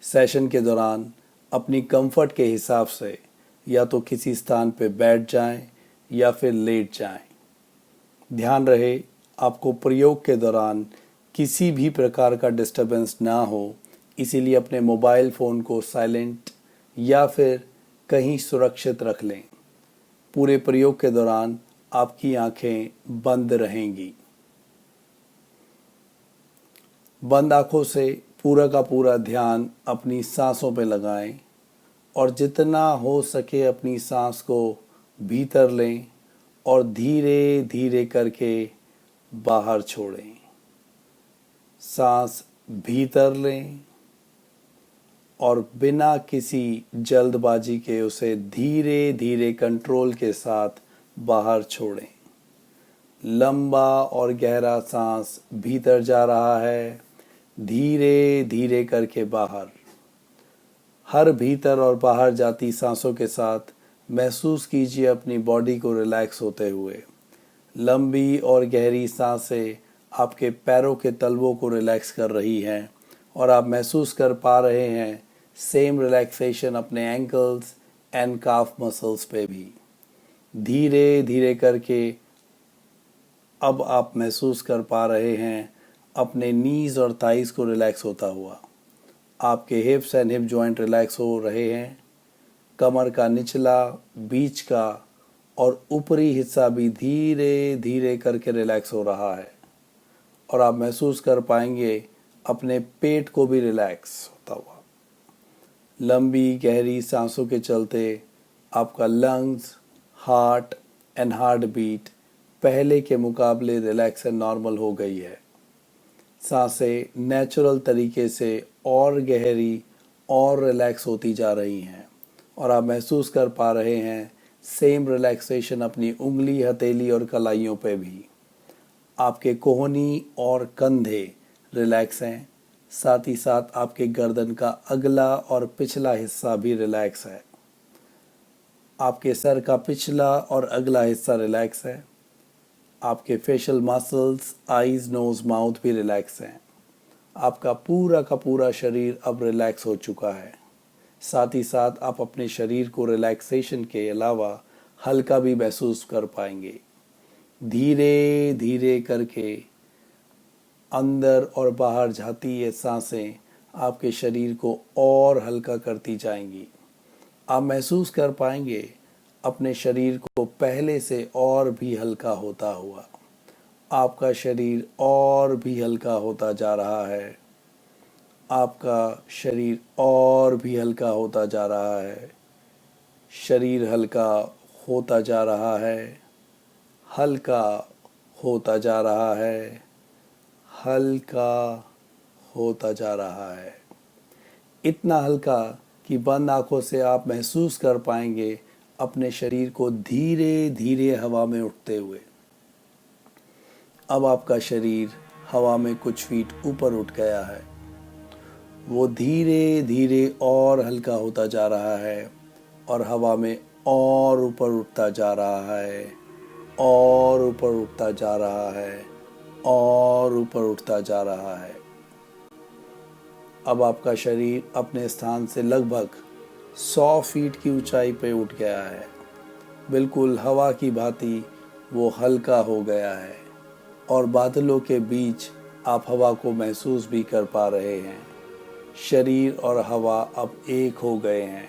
Session के दौरान अपनी कंफर्ट के हिसाब से या तो किसी स्थान पर बैठ जाएं या फिर लेट जाएं। ध्यान रहे आपको प्रयोग के दौरान किसी भी प्रकार का डिस्टरबेंस ना हो, इसीलिए अपने मोबाइल फ़ोन को साइलेंट या फिर कहीं सुरक्षित रख लें। पूरे प्रयोग के दौरान आपकी आंखें बंद रहेंगी। बंद आंखों से पूरा का पूरा ध्यान अपनी सांसों पे लगाएं और जितना हो सके अपनी सांस को भीतर लें और धीरे धीरे करके बाहर छोड़ें। सांस भीतर लें और बिना किसी जल्दबाजी के उसे धीरे धीरे कंट्रोल के साथ बाहर छोड़ें। लंबा और गहरा सांस भीतर जा रहा है, धीरे धीरे करके बाहर। हर भीतर और बाहर जाती सांसों के साथ महसूस कीजिए अपनी बॉडी को रिलैक्स होते हुए। लंबी और गहरी सांसें आपके पैरों के तलवों को रिलैक्स कर रही हैं और आप महसूस कर पा रहे हैं सेम रिलैक्सेशन अपने एंकल्स एंड काफ मसल्स पे भी। धीरे धीरे करके अब आप महसूस कर पा रहे हैं अपने नीज और थाइस को रिलैक्स होता हुआ। आपके हिप्स एंड हिप जॉइंट रिलैक्स हो रहे हैं। कमर का निचला, बीच का और ऊपरी हिस्सा भी धीरे धीरे करके रिलैक्स हो रहा है और आप महसूस कर पाएंगे अपने पेट को भी रिलैक्स होता हुआ। लंबी गहरी सांसों के चलते आपका lungs, heart and heart beat पहले के मुकाबले रिलैक्स एंड नॉर्मल हो गई है। सांसें नेचुरल तरीके से और गहरी और रिलैक्स होती जा रही हैं और आप महसूस कर पा रहे हैं सेम रिलैक्सेशन अपनी उंगली, हथेली और कलाइयों पे भी। आपके कोहनी और कंधे रिलैक्स हैं, साथ ही साथ आपके गर्दन का अगला और पिछला हिस्सा भी रिलैक्स है। आपके सर का पिछला और अगला हिस्सा रिलैक्स है। आपके facial muscles, eyes, nose, mouth भी रिलैक्स हैं। आपका पूरा का पूरा शरीर अब रिलैक्स हो चुका है। साथ ही साथ आप अपने शरीर को रिलैक्सेशन के अलावा हल्का भी महसूस कर पाएंगे। धीरे धीरे करके अंदर और बाहर जाती ये सांसें आपके शरीर को और हल्का करती जाएंगी। आप महसूस कर पाएंगे अपने शरीर को पहले से और भी हल्का होता हुआ। आपका शरीर और भी हल्का होता जा रहा है। आपका शरीर और भी हल्का होता जा रहा है। शरीर हल्का होता जा रहा है, हल्का होता जा रहा है, हल्का होता जा रहा है। इतना हल्का कि बंद आंखों से आप महसूस कर पाएंगे अपने शरीर को धीरे धीरे हवा में उठते हुए। अब आपका शरीर हवा में कुछ फीट ऊपर उठ गया है। वो धीरे धीरे और हल्का होता जा रहा है और हवा में और ऊपर उठता जा रहा है, और ऊपर उठता जा रहा है, और ऊपर उठता जा रहा है। अब आपका शरीर अपने स्थान से लगभग 100 फीट की ऊंचाई पे उठ गया है। बिल्कुल हवा की भांति वो हल्का हो गया है और बादलों के बीच आप हवा को महसूस भी कर पा रहे हैं। शरीर और हवा अब एक हो गए हैं।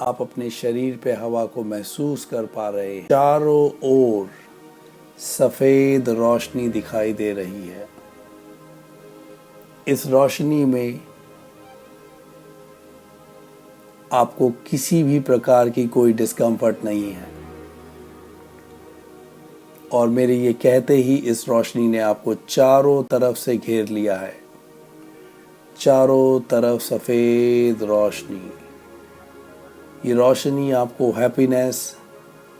आप अपने शरीर पे हवा को महसूस कर पा रहे हैं। चारों ओर सफ़ेद रोशनी दिखाई दे रही है। इस रोशनी में आपको किसी भी प्रकार की कोई डिस्कम्फर्ट नहीं है और मेरे ये कहते ही इस रोशनी ने आपको चारों तरफ से घेर लिया है। चारों तरफ सफ़ेद रोशनी। ये रोशनी आपको हैप्पीनेस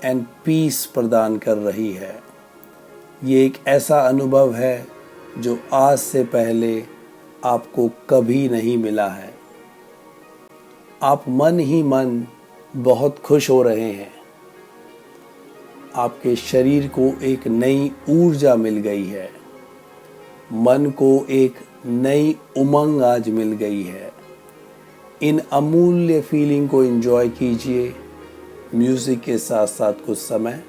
एंड पीस प्रदान कर रही है। ये एक ऐसा अनुभव है जो आज से पहले आपको कभी नहीं मिला है। आप मन ही मन बहुत खुश हो रहे हैं। आपके शरीर को एक नई ऊर्जा मिल गई है। मन को एक नई उमंग आज मिल गई है। इन अमूल्य फीलिंग को एंजॉय कीजिए म्यूजिक के साथ साथ कुछ समय।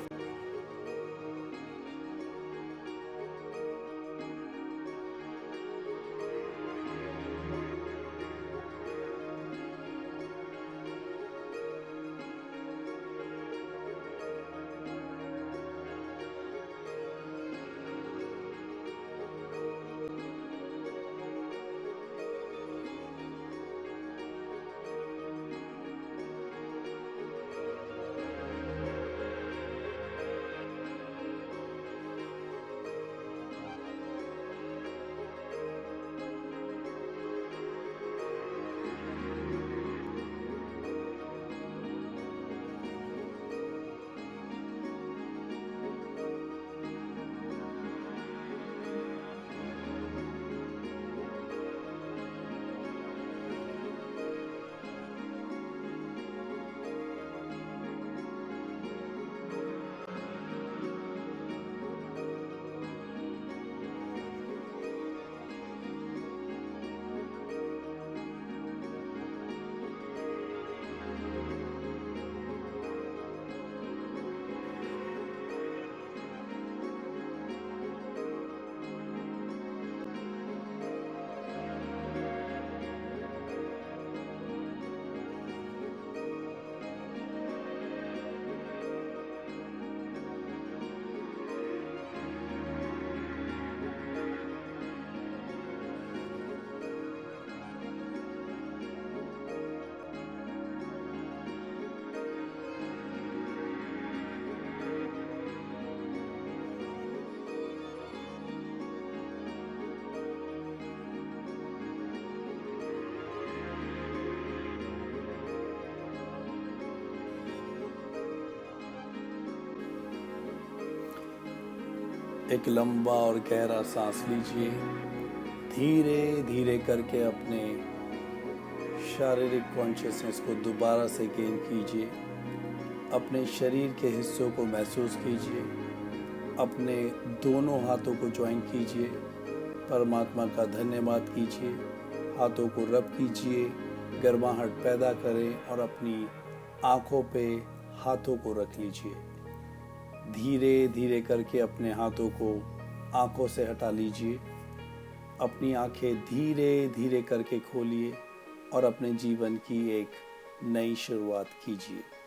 एक लंबा और गहरा सांस लीजिए। धीरे धीरे करके अपने शारीरिक कॉन्शियसनेस को दोबारा से गेन कीजिए। अपने शरीर के हिस्सों को महसूस कीजिए। अपने दोनों हाथों को ज्वाइन कीजिए। परमात्मा का धन्यवाद कीजिए। हाथों को रब कीजिए, गर्माहट पैदा करें और अपनी आँखों पे हाथों को रख लीजिए। धीरे धीरे करके अपने हाथों को आँखों से हटा लीजिए। अपनी आँखें धीरे धीरे करके खोलिए और अपने जीवन की एक नई शुरुआत कीजिए।